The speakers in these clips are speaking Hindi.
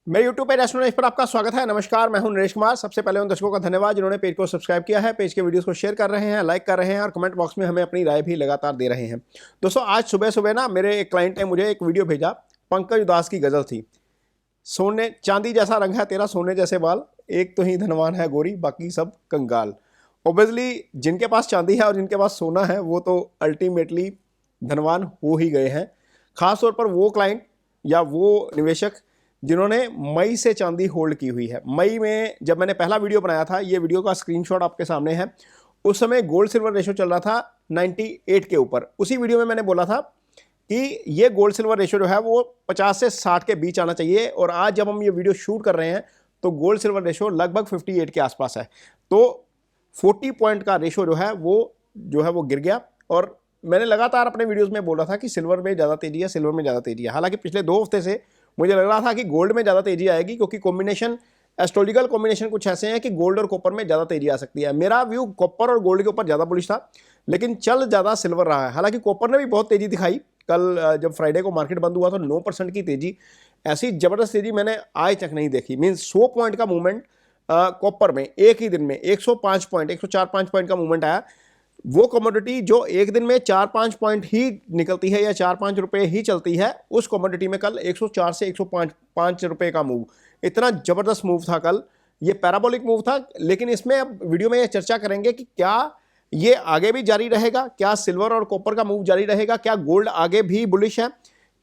मेरे YouTube पेज एस्ट्रो नरेश पर आपका स्वागत है। नमस्कार, मैं हूं नरेश कुमार। सबसे पहले उन दर्शकों का धन्यवाद जिन्होंने पेज को सब्सक्राइब किया है, पेज के वीडियोस को शेयर कर रहे हैं, लाइक कर रहे हैं और कमेंट बॉक्स में हमें अपनी राय भी लगातार दे रहे हैं। दोस्तों, आज सुबह सुबह ना मेरे एक क्लाइंट ने मुझे एक वीडियो भेजा। पंकज उदास की गजल थी, सोने चांदी जैसा रंग है तेरा, सोने जैसे बाल, एक तो ही धनवान है गोरी, बाकी सब कंगाल। ओबियसली जिनके पास चांदी है और जिनके पास सोना है वो तो अल्टीमेटली धनवान हो ही गए हैं। खासतौर पर वो क्लाइंट या वो निवेशक जिन्होंने मई से चांदी होल्ड की हुई है। मई में जब मैंने पहला वीडियो बनाया था, ये वीडियो का स्क्रीनशॉट आपके सामने है, उस समय गोल्ड सिल्वर रेशो चल रहा था 98 के ऊपर। उसी वीडियो में मैंने बोला था कि ये गोल्ड सिल्वर रेशो जो है वो 50 से 60 के बीच आना चाहिए, और आज जब हम ये वीडियो शूट कर रहे हैं तो गोल्ड सिल्वर रेशो लगभग 58 के आसपास है। तो 40 पॉइंट का रेशो जो है वो गिर गया। और मैंने लगातार अपने वीडियोस में बोला था कि सिल्वर में ज़्यादा तेजी है, सिल्वर में ज़्यादा तेजी है। हालांकि पिछले 2 हफ्ते से मुझे लग रहा था कि गोल्ड में ज़्यादा तेजी आएगी, क्योंकि कॉम्बिनेशन, एस्ट्रोलॉजिकल कॉम्बिनेशन कुछ ऐसे हैं कि गोल्ड और कॉपर में ज़्यादा तेजी आ सकती है। मेरा व्यू कॉपर और गोल्ड के ऊपर ज़्यादा बुलिश था, लेकिन चल ज़्यादा सिल्वर रहा है। हालांकि कॉपर ने भी बहुत तेज़ी दिखाई। कल जब फ्राइडे को मार्केट बंद हुआ तो 9% की तेज़ी, ऐसी ज़बरदस्त तेज़ी मैंने आज तक नहीं देखी। मीन्स 100 पॉइंट का मूवमेंट कॉपर में एक ही दिन में, 105 पॉइंट, 104-5 पॉइंट का मूवमेंट आया। वो कमोडिटी जो एक दिन में 4-5 पॉइंट ही निकलती है या 4-5 रुपए ही चलती है, उस कमोडिटी में कल 104 से 105 रुपए का मूव, इतना जबरदस्त मूव था कल। ये पैराबोलिक मूव था। लेकिन इसमें अब वीडियो में ये चर्चा करेंगे कि क्या ये आगे भी जारी रहेगा, क्या सिल्वर और कॉपर का मूव जारी रहेगा, क्या गोल्ड आगे भी बुलिश है,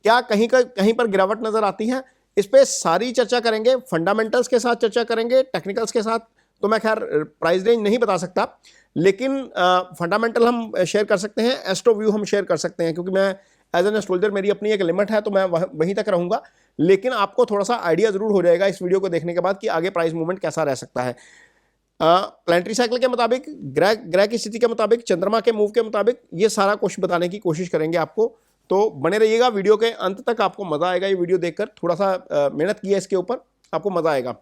क्या कहीं पर गिरावट नजर आती है। इस पर सारी चर्चा करेंगे, फंडामेंटल्स के साथ चर्चा करेंगे, टेक्निकल्स के साथ तो मैं खैर प्राइस रेंज नहीं बता सकता, लेकिन फंडामेंटल हम शेयर कर सकते हैं, एस्ट्रो व्यू हम शेयर कर सकते हैं, क्योंकि मैं एज एन एस्ट्रोलॉजर मेरी अपनी एक लिमिट है, तो मैं वहीं तक रहूंगा। लेकिन आपको थोड़ा सा आइडिया जरूर हो जाएगा इस वीडियो को देखने के बाद कि आगे प्राइस मूवमेंट कैसा रह सकता है। प्लानिटरी साइकिल के मुताबिक, ग्रह की स्थिति के मुताबिक, चंद्रमा के मूव के मुताबिक ये सारा कुछ बताने की कोशिश करेंगे आपको। तो बने रहिएगा वीडियो के अंत तक, आपको मजा आएगा ये वीडियो देखकर। थोड़ा सा मेहनत की है इसके ऊपर, आपको मजा आएगा।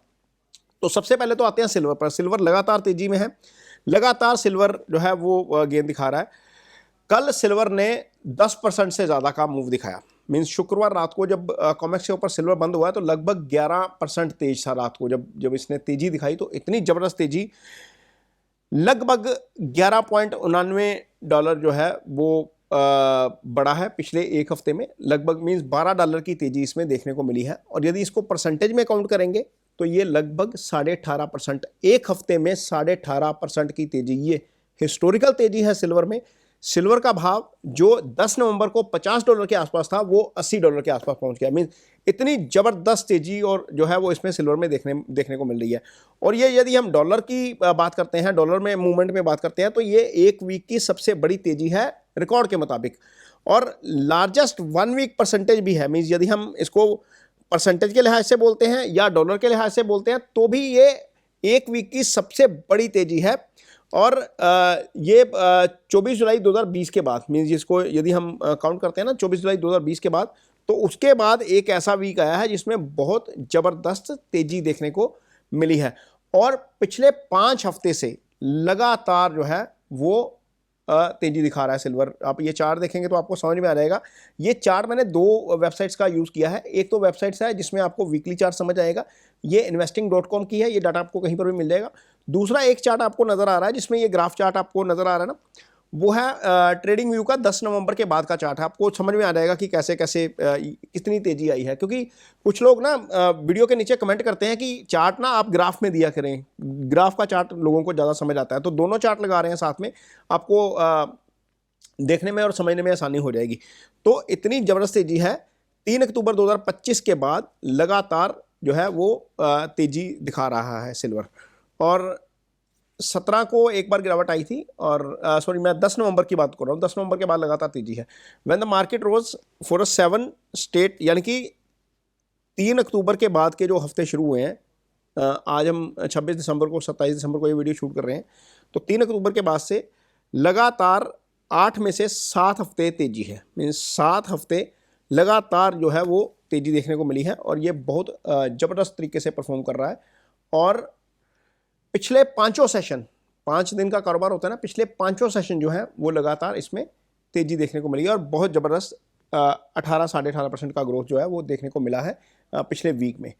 तो सबसे पहले तो आते हैं सिल्वर पर। सिल्वर लगातार तेजी में है, लगातार सिल्वर जो है वो गेंद दिखा रहा है। कल सिल्वर ने 10% से ज़्यादा का मूव दिखाया। मीन्स शुक्रवार रात को जब कॉमेक्स के ऊपर सिल्वर बंद हुआ है तो लगभग 11% तेज था रात को। जब इसने तेजी दिखाई तो इतनी ज़बरदस्त तेजी, लगभग $11.99 जो है वो बढ़ा है पिछले एक हफ्ते में। लगभग मीन्स $12 की तेजी इसमें देखने को मिली है। और यदि इसको परसेंटेज में काउंट करेंगे तो ये लगभग 18.5%, एक हफ्ते में 18.5% की तेजी, ये हिस्टोरिकल तेजी है सिल्वर में। सिल्वर का भाव जो 10 नवंबर को $50 के आसपास था वो $80 के आसपास पहुंच गया। मीन इतनी जबरदस्त तेजी और जो है वो इसमें सिल्वर में देखने को मिल रही है। और ये यदि हम डॉलर की बात करते हैं, डॉलर में मूवमेंट में बात करते हैं, तो ये एक वीक की सबसे बड़ी तेजी है रिकॉर्ड के मुताबिक, और लार्जेस्ट 1 वीक परसेंटेज भी है। मीन्स यदि हम इसको परसेंटेज के लिहाज से बोलते हैं या डॉलर के लिहाज से बोलते हैं तो भी ये एक वीक की सबसे बड़ी तेजी है। और ये 24 जुलाई 2020 के बाद, मीन्स जिसको यदि हम काउंट करते हैं ना 24 जुलाई 2020 के बाद, तो उसके बाद एक ऐसा वीक आया है जिसमें बहुत ज़बरदस्त तेजी देखने को मिली है। और पिछले 5 हफ्ते से लगातार जो है वो तेजी दिखा रहा है सिल्वर। आप ये चार्ट देखेंगे तो आपको समझ में आ जाएगा। ये चार्ट मैंने 2 वेबसाइट्स का यूज़ किया है। एक तो वेबसाइट्स है जिसमें आपको वीकली चार्ट समझ आएगा, ये investing.com की है, ये डाटा आपको कहीं पर भी मिल जाएगा। दूसरा एक चार्ट आपको नज़र आ रहा है जिसमें ये ग्राफ चार्ट आपको नज़र आ रहा है ना, वो है ट्रेडिंग व्यू का 10 नवंबर के बाद का चार्ट है। आपको समझ में आ जाएगा कि कैसे कैसे कितनी तेजी आई है। क्योंकि कुछ लोग ना वीडियो के नीचे कमेंट करते हैं कि चार्ट ना आप ग्राफ में दिया करें, ग्राफ का चार्ट लोगों को ज़्यादा समझ आता है। तो दोनों चार्ट लगा रहे हैं साथ में, आपको देखने में और समझने में आसानी हो जाएगी। तो इतनी ज़बरदस्त तेजी है। 3 अक्टूबर 2025 के बाद लगातार जो है वो तेजी दिखा रहा है सिल्वर। और 17 को एक बार गिरावट आई थी, और सॉरी मैं 10 नवंबर की बात कर रहा हूँ। 10 नवंबर के बाद लगातार तेजी है। When the market rose for 7 state, यानी कि 3 अक्टूबर के बाद के जो हफ्ते शुरू हुए हैं, आज हम 26 दिसंबर को, 27 दिसंबर को ये वीडियो शूट कर रहे हैं, तो 3 अक्टूबर के बाद से लगातार 8 में से 7 हफ्ते तेजी है। मीन्स 7 हफ्ते लगातार जो है वो तेजी देखने को मिली है, और ये बहुत ज़बरदस्त तरीके से परफॉर्म कर रहा है। और पिछले 5 सेशन, 5 दिन का कारोबार होता है ना, पिछले 5 सेशन जो है वो लगातार इसमें तेजी देखने को मिली है, और बहुत ज़बरदस्त 18 साढ़े 18% का ग्रोथ जो है वो देखने को मिला है पिछले वीक में।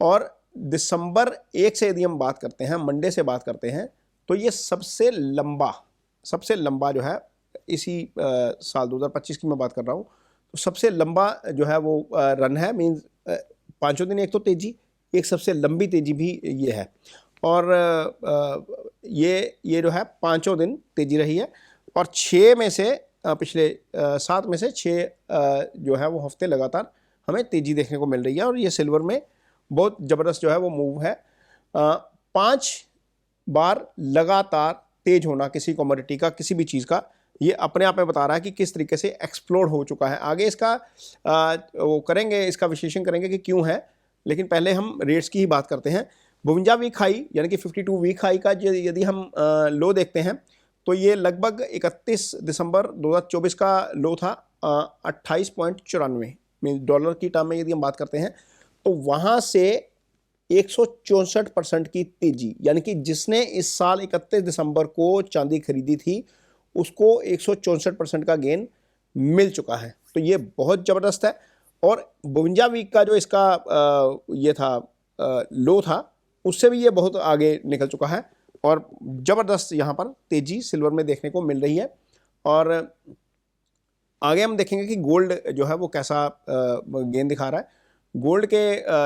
और दिसंबर 1 से यदि हम बात करते हैं, मंडे से बात करते हैं, तो ये सबसे लंबा जो है इसी साल 2025 की मैं बात कर रहा हूँ, तो सबसे लंबा जो है वो रन है। मीन्स पाँचों दिन एक तो तेज़ी, एक सबसे लंबी तेज़ी भी ये है। और ये जो है पाँचों दिन तेज़ी रही है। और 6 में से पिछले 7 में से 6 जो है वो हफ्ते लगातार हमें तेज़ी देखने को मिल रही है। और ये सिल्वर में बहुत ज़बरदस्त जो है वो मूव है। 5 बार लगातार तेज होना किसी कमोडिटी का, किसी भी चीज़ का, ये अपने आप में बता रहा है कि किस तरीके से एक्सप्लोड हो चुका है। आगे इसका वो करेंगे, इसका विश्लेषण करेंगे कि क्यों है, लेकिन पहले हम रेट्स की ही बात करते हैं। 52 वीक हाई यानी कि 52 वीक हाई का यदि हम लो देखते हैं तो ये लगभग 31 दिसंबर 2024 का लो था 28.94 मीन डॉलर की टर्म में यदि हम बात करते हैं, तो वहाँ से 164% की तेजी, यानी कि जिसने इस साल 31 दिसंबर को चांदी खरीदी थी उसको 164% का गेन मिल चुका है। तो ये बहुत ज़बरदस्त है। और 52 वीक का जो इसका ये था लो था, उससे भी ये बहुत आगे निकल चुका है और ज़बरदस्त यहाँ पर तेज़ी सिल्वर में देखने को मिल रही है। और आगे हम देखेंगे कि गोल्ड जो है वो कैसा गेन दिखा रहा है। गोल्ड के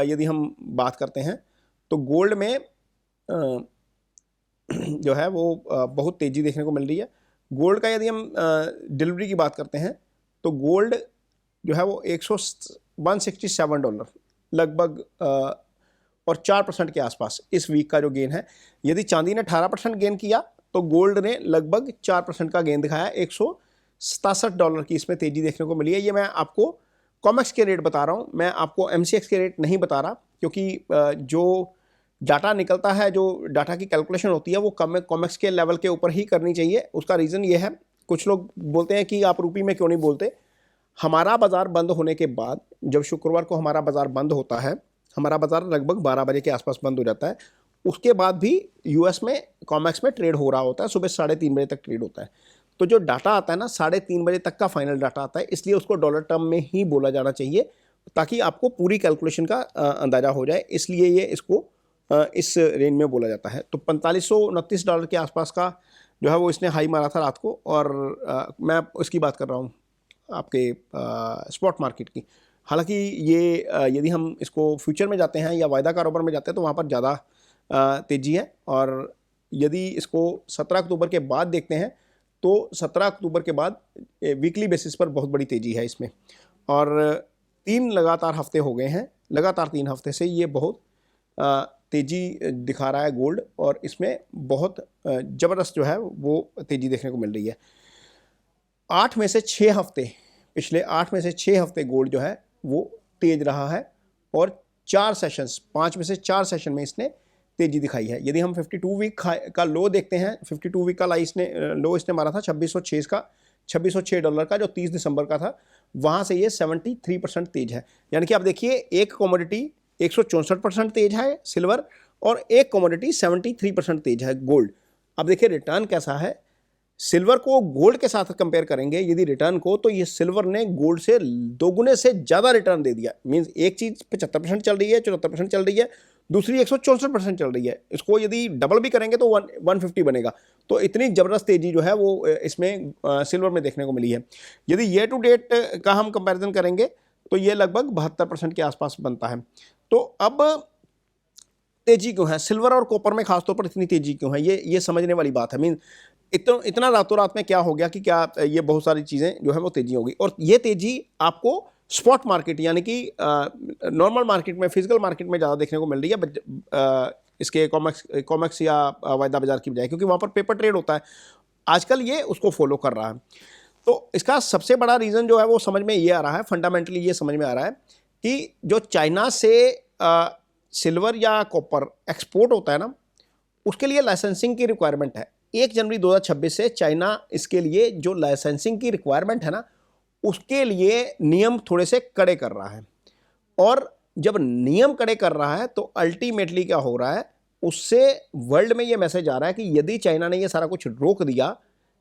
यदि हम बात करते हैं तो गोल्ड में जो है वो बहुत तेज़ी देखने को मिल रही है। गोल्ड का यदि हम डिलीवरी की बात करते हैं तो गोल्ड जो है वो 167 डॉलर लगभग और 4% के आसपास इस वीक का जो गेन है। यदि चांदी ने 18% गेन किया तो गोल्ड ने लगभग 4% का गेन दिखाया। 167 डॉलर की इसमें तेज़ी देखने को मिली है। ये मैं आपको कॉमेक्स के रेट बता रहा हूँ, मैं आपको MCX के रेट नहीं बता रहा, क्योंकि जो डाटा निकलता है, जो डाटा की कैलकुलेशन होती है वो कॉमेक्स के लेवल के ऊपर ही करनी चाहिए। उसका रीज़न ये है, कुछ लोग बोलते हैं कि आप रुपये में क्यों नहीं बोलते। हमारा बाज़ार बंद होने के बाद, जब शुक्रवार को हमारा बाज़ार बंद होता है, हमारा बाज़ार लगभग 12 बजे के आसपास बंद हो जाता है, उसके बाद भी US में कॉमेक्स में ट्रेड हो रहा होता है, सुबह 3:30 बजे तक ट्रेड होता है। तो जो डाटा आता है ना 3:30 बजे तक का फाइनल डाटा आता है, इसलिए उसको डॉलर टर्म में ही बोला जाना चाहिए ताकि आपको पूरी कैलकुलेशन का अंदाज़ा हो जाए, इसलिए ये इसको इस रेंज में बोला जाता है। तो 4529 डॉलर के आसपास का जो है वो इसने हाई मारा था रात को। और मैं उसकी बात कर रहा हूँ आपके स्पॉट मार्केट की। हालांकि ये यदि हम इसको फ्यूचर में जाते हैं या वायदा कारोबार में जाते हैं तो वहाँ पर ज़्यादा तेज़ी है। और यदि इसको 17 अक्टूबर के बाद देखते हैं तो 17 अक्टूबर के बाद वीकली बेसिस पर बहुत बड़ी तेज़ी है इसमें। और 3 लगातार हफ्ते हो गए हैं, लगातार 3 हफ्ते से ये बहुत तेज़ी दिखा रहा है गोल्ड, और इसमें बहुत ज़बरदस्त जो है वो तेज़ी देखने को मिल रही है। 8 में से 6 हफ्ते, पिछले 8 में से 6 हफ्ते गोल्ड जो है वो तेज रहा है। और 4 सेशंस, 5 में से 4 सेशन में इसने तेज़ी दिखाई है। यदि हम 52 वीक का लो देखते हैं, 52 वीक का लो इसने मारा था 2606 का, 2606 डॉलर का, जो 30 दिसंबर का था। वहाँ से ये 73% तेज है। यानी कि आप देखिए, एक कमोडिटी 164% तेज है सिल्वर, और एक कमोडिटी 73% तेज है गोल्ड। अब देखिए रिटर्न कैसा है। सिल्वर को गोल्ड के साथ कंपेयर करेंगे यदि रिटर्न को, तो ये सिल्वर ने गोल्ड से दोगुने से ज़्यादा रिटर्न दे दिया। मीन्स एक चीज़ 75% चल रही है, 74% चल रही है, दूसरी 164% चल रही है। इसको यदि डबल भी करेंगे तो 150 बनेगा। तो इतनी ज़बरदस्त तेज़ी जो है वो इसमें सिल्वर में देखने को मिली है। यदि ईयर टू डेट का हम कंपैरिजन करेंगे तो ये लगभग 72% के आसपास बनता है। तो अब तेज़ी क्यों है सिल्वर और कॉपर में, खासतौर पर इतनी तेज़ी क्यों है, ये समझने वाली बात है। मीन इतना रातों रात में क्या हो गया कि क्या ये बहुत सारी चीज़ें जो है वो तेज़ी होगी। और ये तेज़ी आपको स्पॉट मार्केट यानी कि नॉर्मल मार्केट में, फिजिकल मार्केट में ज़्यादा देखने को मिल रही है इसके कॉमेक्स या वायदा बाजार की बजाय, क्योंकि वहाँ पर पेपर ट्रेड होता है। आजकल ये उसको फॉलो कर रहा है। तो इसका सबसे बड़ा रीज़न जो है वो समझ में ये आ रहा है, फंडामेंटली ये समझ में आ रहा है कि जो चाइना से सिल्वर या कॉपर एक्सपोर्ट होता है ना, उसके लिए लाइसेंसिंग की रिक्वायरमेंट है। 1 जनवरी 2026 से चाइना इसके लिए जो लाइसेंसिंग की रिक्वायरमेंट है ना, उसके लिए नियम थोड़े से कड़े कर रहा है। और जब नियम कड़े कर रहा है तो अल्टीमेटली क्या हो रहा है, उससे वर्ल्ड में ये मैसेज आ रहा है कि यदि चाइना ने ये सारा कुछ रोक दिया,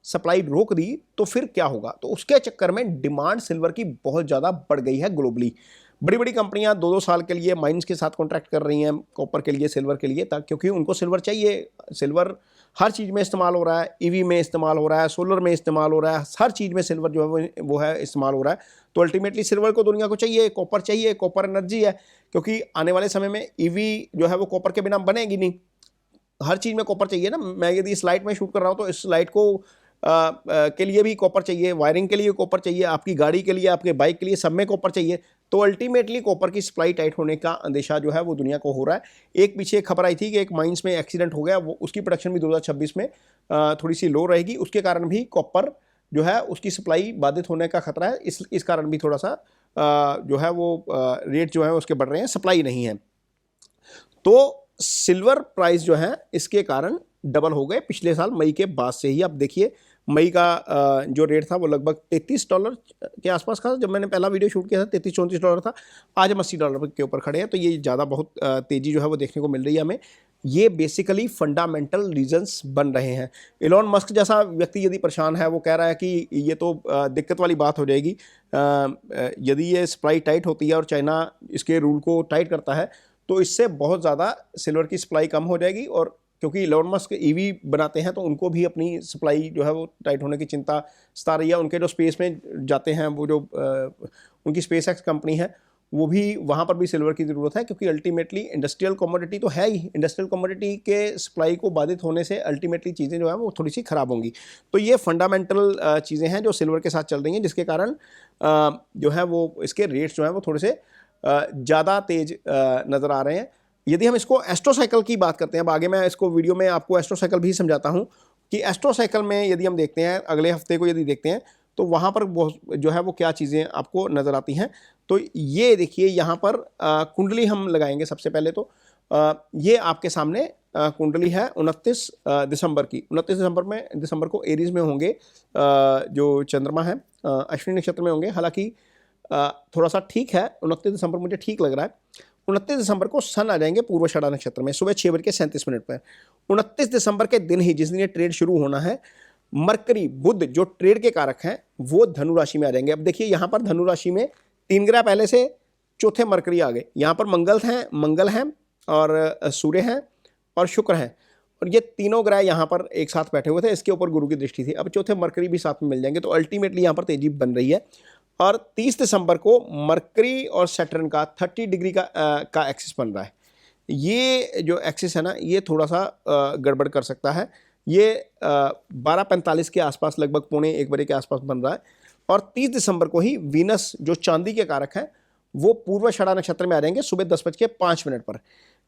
सप्लाई रोक दी, तो फिर क्या होगा। तो उसके चक्कर में डिमांड सिल्वर की बहुत ज़्यादा बढ़ गई है ग्लोबली। बड़ी बड़ी कंपनियां 2-2 साल के लिए माइंस के साथ कॉन्ट्रैक्ट कर रही हैं कॉपर के लिए, सिल्वर के लिए, क्योंकि उनको सिल्वर चाहिए। सिल्वर हर चीज़ में इस्तेमाल हो रहा है, ईवी में इस्तेमाल हो रहा है, सोलर में इस्तेमाल हो रहा है, हर चीज़ में सिल्वर जो है वो है इस्तेमाल हो रहा है। तो अल्टीमेटली सिल्वर को दुनिया को चाहिए, कॉपर चाहिए, कॉपर एनर्जी है, क्योंकि आने वाले समय में ईवी जो है वो कॉपर के बिना बनेगी नहीं। हर चीज़ में कॉपर चाहिए ना। मैं यदि इस लाइट में शूट कर रहा हूँ तो इस लाइट को के लिए भी कॉपर चाहिए, वायरिंग के लिए कॉपर चाहिए, आपकी गाड़ी के लिए, आपके बाइक के लिए, सब में कॉपर चाहिए। तो अल्टीमेटली कॉपर की सप्लाई टाइट होने का अंदेशा जो है वो दुनिया को हो रहा है। एक पीछे खबर आई थी कि एक माइंस में एक्सीडेंट हो गया, वो उसकी प्रोडक्शन भी 2026 में थोड़ी सी लो रहेगी, उसके कारण भी कॉपर जो है उसकी सप्लाई बाधित होने का खतरा है। इस कारण भी थोड़ा सा जो है वो रेट जो है उसके बढ़ रहे हैं, सप्लाई नहीं है। तो सिल्वर प्राइस जो है इसके कारण डबल हो गए पिछले साल मई के बाद से ही। अब देखिए मई का जो रेट था वो लगभग $33 के आसपास था जब मैंने पहला वीडियो शूट किया था, $33-34 था। आज हम $80 के ऊपर खड़े हैं। तो ये ज़्यादा बहुत तेज़ी जो है वो देखने को मिल रही है हमें। ये बेसिकली फंडामेंटल रीजंस बन रहे हैं। इलॉन मस्क जैसा व्यक्ति यदि परेशान है, वो कह रहा है कि ये तो दिक्कत वाली बात हो जाएगी यदि ये सप्लाई टाइट होती है और चाइना इसके रूल को टाइट करता है, तो इससे बहुत ज़्यादा सिल्वर की सप्लाई कम हो जाएगी। और क्योंकि इलॉन मस्क ईवी बनाते हैं तो उनको भी अपनी सप्लाई जो है वो टाइट होने की चिंता सता रही है। उनके जो स्पेस में जाते हैं, वो जो उनकी स्पेस एक्स कंपनी है, वो भी वहाँ पर भी सिल्वर की ज़रूरत है, क्योंकि अल्टीमेटली इंडस्ट्रियल कमोडिटी तो है ही। इंडस्ट्रियल कमोडिटी के सप्लाई को बाधित होने से अल्टीमेटली चीज़ें जो है वो थोड़ी सी ख़राब होंगी। तो ये फंडामेंटल चीज़ें हैं जो सिल्वर के साथ चल रही हैं, जिसके कारण जो है वो इसके रेट्स जो हैं वो थोड़े से ज़्यादा तेज़ नज़र आ रहे हैं। यदि हम इसको एस्ट्रोसाइकिल की बात करते हैं, अब आगे मैं इसको वीडियो में आपको एस्ट्रोसाइकिल भी समझाता हूँ कि एस्ट्रोसाइकिल में यदि हम देखते हैं, अगले हफ्ते को यदि देखते हैं, तो वहाँ पर जो है वो क्या चीज़ें आपको नज़र आती हैं। तो ये देखिए यहाँ पर कुंडली हम लगाएंगे सबसे पहले। तो ये आपके सामने कुंडली है 29 दिसंबर की। 29 दिसंबर को एरीज में होंगे जो चंद्रमा है, अश्विनी नक्षत्र में होंगे। हालांकि थोड़ा सा ठीक है, 29 दिसंबर मुझे ठीक लग रहा है। 29 दिसंबर को सन आ जाएंगे पूर्वाषाढ़ा नक्षत्र में सुबह 6:37 पर। 29 दिसंबर के दिन ही, जिस दिन ये ट्रेड शुरू होना है, मरकरी बुध जो ट्रेड के कारक हैं वो धनु राशि में आ जाएंगे। अब देखिए यहाँ पर धनु राशि में 3 ग्रह पहले से चौथे मरकरी आ गए। यहाँ पर मंगल हैं और सूर्य हैं और शुक्र हैं, और ये तीनों ग्रह यहाँ पर एक साथ बैठे हुए थे। इसके ऊपर गुरु की दृष्टि थी। अब चौथे मरकरी भी साथ में मिल जाएंगे। तो अल्टीमेटली यहाँ पर तेजी बन रही है। और 30 दिसंबर को मरकरी और सैटर्न का 30 डिग्री का एक्सिस बन रहा है। ये जो एक्सिस है ना, ये थोड़ा सा गड़बड़ कर सकता है। ये 12:45 के आसपास, लगभग 12:45 के आसपास बन रहा है। और 30 दिसंबर को ही वीनस जो चांदी के कारक हैं वो पूर्वाषाढ़ा नक्षत्र में आ जाएंगे सुबह 10:05 पर।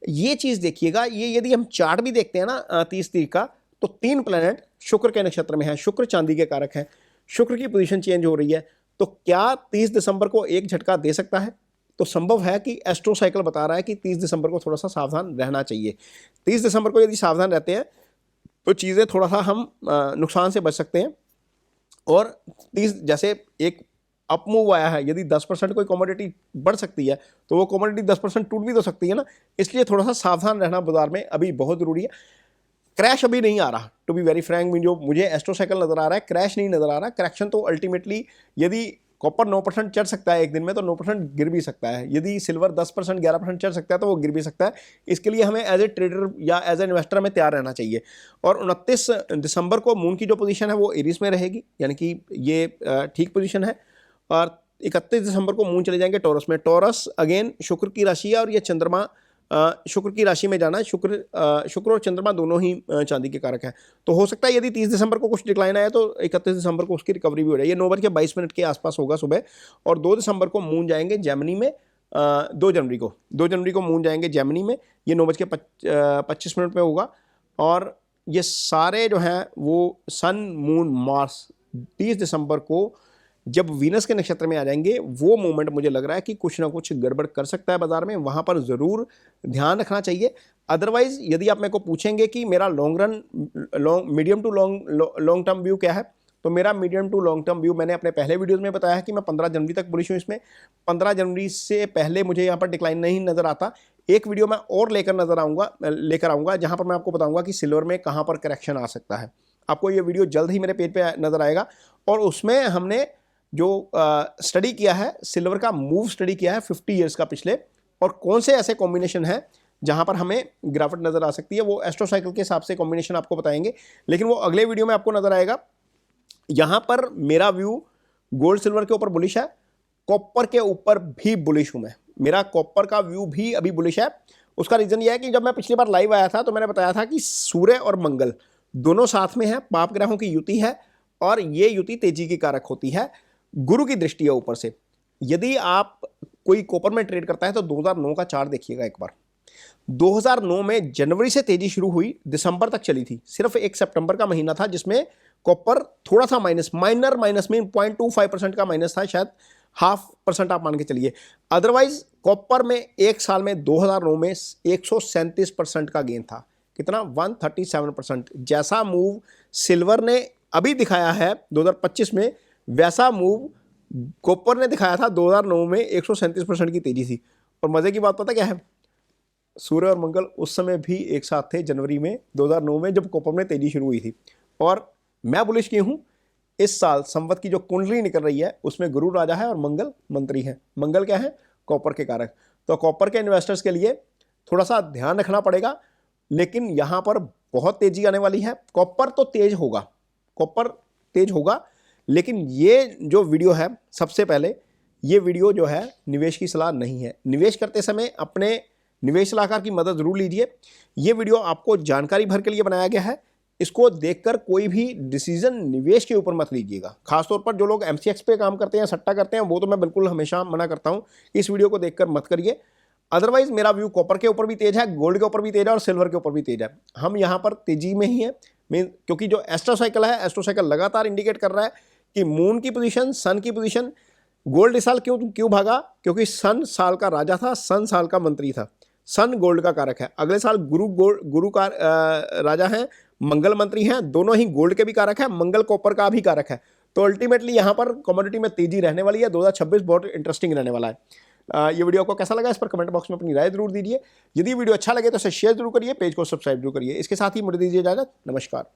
ये चीज़ देखिएगा, ये यदि हम चार्ट भी देखते हैं ना 30 तारीख का, तो 3 प्लैनेट शुक्र के नक्षत्र में है। शुक्र चांदी के कारक हैं, शुक्र की पोजीशन चेंज हो रही है। तो क्या 30 दिसंबर को एक झटका दे सकता है? तो संभव है कि एस्ट्रोसाइकिल बता रहा है कि 30 दिसंबर को थोड़ा सा सावधान रहना चाहिए। 30 दिसंबर को यदि सावधान रहते हैं तो चीज़ें थोड़ा सा हम नुकसान से बच सकते हैं। और 30 जैसे एक अप मूव आया है, यदि 10% कोई कमोडिटी बढ़ सकती है तो वो कमोडिटी 10% टूट भी तो सकती है ना। इसलिए थोड़ा सा सावधान रहना बाजार में अभी बहुत ज़रूरी है। क्रैश अभी नहीं आ रहा, टू बी वेरी फ्रैंक। जो मुझे एस्ट्रोसाइकिल नज़र आ रहा है, क्रैश नहीं नज़र आ रहा। करेक्शन तो अल्टीमेटली, यदि कॉपर 9% चढ़ सकता है एक दिन में, तो 9% गिर भी सकता है। यदि सिल्वर 10% 11% चढ़ सकता है तो वो गिर भी सकता है। इसके लिए हमें एज ए ट्रेडर या एज ए इन्वेस्टर में तैयार रहना चाहिए। और 29 दिसंबर को मून की जो पोजीशन है वो एरीज में रहेगी, यानी कि ये ठीक पोजीशन है। और 31 दिसंबर को मून चले जाएंगे टॉरस में। टॉरस अगेन शुक्र की राशि है, और ये चंद्रमा शुक्र की राशि में जाना है। शुक्र और चंद्रमा दोनों ही चांदी के कारक हैं। तो हो सकता है यदि 30 दिसंबर को कुछ डिक्लाइन आया तो 31 दिसंबर को उसकी रिकवरी भी हो जाए। ये 9:22 के आसपास होगा सुबह। और 2 दिसंबर को मून जाएंगे जेमिनी में। 2 जनवरी को मून जाएंगे जेमिनी में। ये 9:25 पे होगा। और ये सारे जो हैं वो सन मून मार्स 30 दिसंबर को जब वीनस के नक्षत्र में आ जाएंगे, वो मोमेंट मुझे लग रहा है कि कुछ ना कुछ गड़बड़ कर सकता है बाजार में। वहाँ पर ज़रूर ध्यान रखना चाहिए। अदरवाइज़ यदि आप मेरे को पूछेंगे कि मेरा medium to long term view क्या है, तो मेरा medium to long term view मैंने अपने पहले वीडियोज़ में बताया है कि मैं 15 जनवरी तक बुलिश हूँ इसमें। 15 जनवरी से पहले मुझे यहाँ पर डिक्लाइन नहीं नज़र आता। एक वीडियो मैं और लेकर आऊँगा जहाँ पर मैं आपको बताऊँगा कि सिल्वर में कहाँ पर करेक्शन आ सकता है। आपको ये वीडियो जल्द ही मेरे पेज पे नज़र आएगा। और उसमें हमने जो स्टडी किया है, सिल्वर का मूव स्टडी किया है 50 ईयर्स का पिछले, और कौन से ऐसे कॉम्बिनेशन है जहां पर हमें गिरावट नजर आ सकती है, वो एस्ट्रो साइकिल के हिसाब से कॉम्बिनेशन आपको बताएंगे, लेकिन वो अगले वीडियो में आपको नजर आएगा। यहां पर मेरा व्यू गोल्ड सिल्वर के ऊपर बुलिश है, कॉपर के ऊपर भी बुलिश हूं मैं, मेरा कॉपर का व्यू भी अभी बुलिश है। उसका रीजन यह है कि जब मैं पिछली बार लाइव आया था तो मैंने बताया था कि सूर्य और मंगल दोनों साथ में है, पाप ग्रहों की युति है, और ये युति तेजी की कारक होती है, गुरु की दृष्टि है ऊपर से। यदि आप कोई कॉपर में ट्रेड करता है तो 2009 का चार्ट देखिएगा एक बार। 2009 में जनवरी से तेजी शुरू हुई, दिसंबर तक चली थी, सिर्फ एक सितंबर का महीना था जिसमें कॉपर थोड़ा सा माइनर माइनस में 0.25% का माइनस था, शायद 0.5% आप मान के चलिए। अदरवाइज कॉपर में एक साल में 2009 में 137% का गेन था। कितना? 137%। जैसा मूव सिल्वर ने अभी दिखाया है 2025 में, वैसा मूव कॉपर ने दिखाया था 2009 में। 137% की तेजी थी। और मजे की बात पता क्या है, सूर्य और मंगल उस समय भी एक साथ थे जनवरी में 2009 में, जब कॉपर में तेजी शुरू हुई थी। और मैं बुलिश की हूं, इस साल संवत की जो कुंडली निकल रही है उसमें गुरु राजा है और मंगल मंत्री है। मंगल क्या है? कॉपर के कारक। तो कॉपर के इन्वेस्टर्स के लिए थोड़ा सा ध्यान रखना पड़ेगा, लेकिन यहां पर बहुत तेजी आने वाली है। कॉपर तो तेज होगा, कॉपर तेज होगा, लेकिन ये जो वीडियो है, सबसे पहले ये वीडियो जो है निवेश की सलाह नहीं है। निवेश करते समय अपने निवेश सलाहकार की मदद जरूर लीजिए। ये वीडियो आपको जानकारी भर के लिए बनाया गया है, इसको देखकर कोई भी डिसीजन निवेश के ऊपर मत लीजिएगा। खासतौर पर जो लोग एमसीएक्स पे काम करते हैं, सट्टा करते हैं, वो तो मैं बिल्कुल हमेशा मना करता हूं, इस वीडियो को देखकर मत करिए। अदरवाइज मेरा व्यू कॉपर के ऊपर भी तेज है, गोल्ड के ऊपर भी तेज है, और सिल्वर के ऊपर भी तेज है। हम यहाँ पर तेजी में ही है, क्योंकि जो एस्ट्रो साइकिल है, एस्ट्रो साइकिल लगातार इंडिकेट कर रहा है कि मून की पोजीशन, सन की पोजीशन। गोल्ड इस साल क्यों भागा? क्योंकि सन साल का राजा था, सन साल का मंत्री था, सन गोल्ड का कारक है। अगले साल गुरु का राजा है, मंगल मंत्री हैं, दोनों ही गोल्ड के भी कारक है, मंगल कॉपर का भी कारक है। तो अल्टीमेटली यहाँ पर कमोडिटी में तेजी रहने वाली है। 2026 बहुत इंटरेस्टिंग रहने वाला है। ये वीडियो आपको कैसा लगा, इस पर कमेंट बॉक्स में अपनी राय जरूर दीजिए। यदि वीडियो अच्छा लगे तो इसे शेयर जरूर करिए, पेज को सब्सक्राइब जरूर करिए। इसके साथ ही मुझे दीजिए इजाजत। नमस्कार।